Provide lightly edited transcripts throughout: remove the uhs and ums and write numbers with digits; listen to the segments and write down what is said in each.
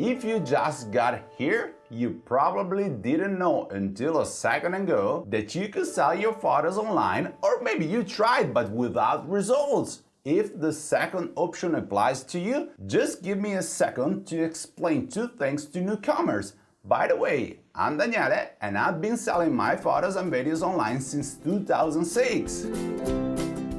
If you just got here, you probably didn't know until a second ago that you could sell your photos online, or maybe you tried but without results. If the second option applies to you, just give me a second to explain two things to newcomers. By the way, I'm Daniele and I've been selling my photos and videos online since 2006.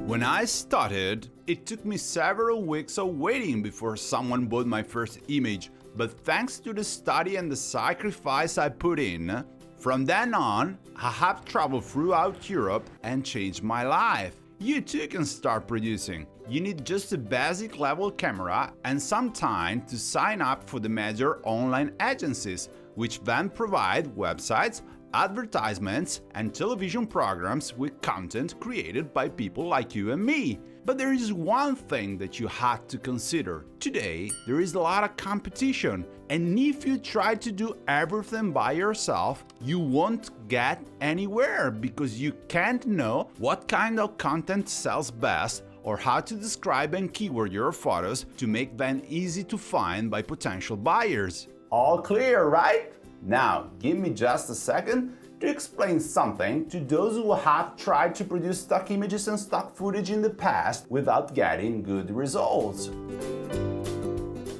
When I started, it took me several weeks of waiting before someone bought my first image, but thanks to the study and the sacrifice I put in, from then on, I have traveled throughout Europe and changed my life. You too can start producing. You need just a basic level camera and some time to sign up for the major online agencies, which then provide websites, advertisements, and television programs with content created by people like you and me. But there is one thing that you have to consider. Today, there is a lot of competition, and if you try to do everything by yourself, you won't get anywhere because you can't know what kind of content sells best or how to describe and keyword your photos to make them easy to find by potential buyers. All clear, right? Now, give me just a second to explain something to those who have tried to produce stock images and stock footage in the past without getting good results.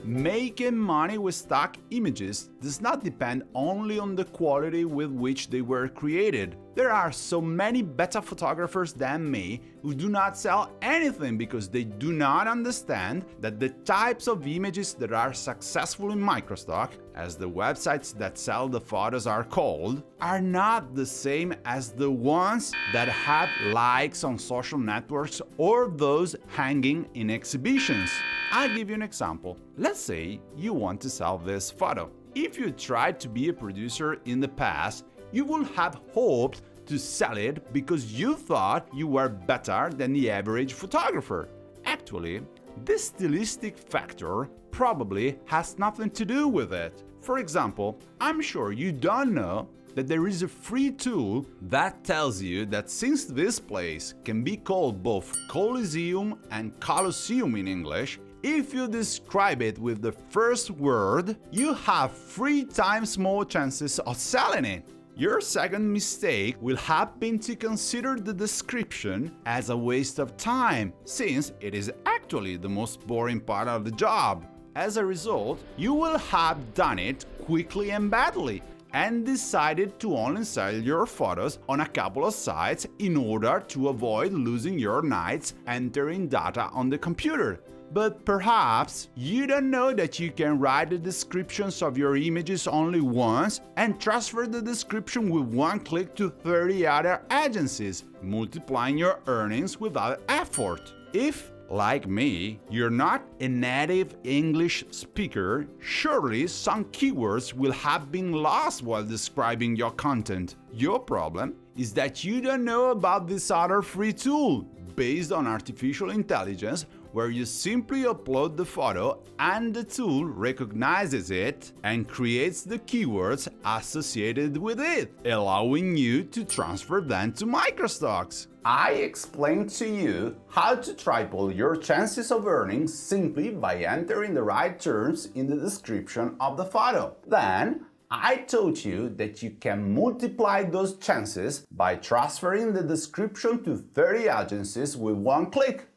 Making money with stock images does not depend only on the quality with which they were created. There are so many better photographers than me who do not sell anything because they do not understand that the types of images that are successful in Microstock, as the websites that sell the photos are called, are not the same as the ones that have likes on social networks or those hanging in exhibitions. I'll give you an example. Let's say you want to sell this photo. If you tried to be a producer in the past, you would have hoped to sell it because you thought you were better than the average photographer. Actually, this stylistic factor probably has nothing to do with it. For example, I'm sure you don't know that there is a free tool that tells you that since this place can be called both Coliseum and Colosseum in English, if you describe it with the first word, you have 3 times more chances of selling it. Your second mistake will have been to consider the description as a waste of time, since it is actually the most boring part of the job. As a result, you will have done it quickly and badly, and decided to only sell your photos on a couple of sites in order to avoid losing your nights entering data on the computer. But perhaps you don't know that you can write the descriptions of your images only once and transfer the description with one click to 30 other agencies, multiplying your earnings without effort. If, like me, you're not a native English speaker, surely some keywords will have been lost while describing your content. Your problem is that you don't know about this other free tool based on artificial intelligence, where you simply upload the photo and the tool recognizes it and creates the keywords associated with it, allowing you to transfer them to microstocks. I explained to you how to triple your chances of earning simply by entering the right terms in the description of the photo. Then, I taught you that you can multiply those chances by transferring the description to 30 agencies with one click.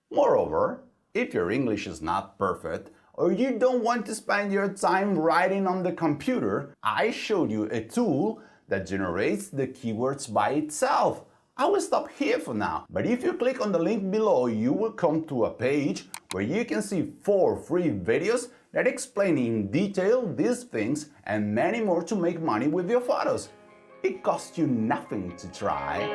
Moreover, if your English is not perfect or you don't want to spend your time writing on the computer, I showed you a tool that generates the keywords by itself. I will stop here for now, but if you click on the link below, you will come to a page where you can see 4 free videos that explain in detail these things and many more to make money with your photos. It costs you nothing to try.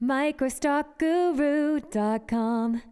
Microstockguru.com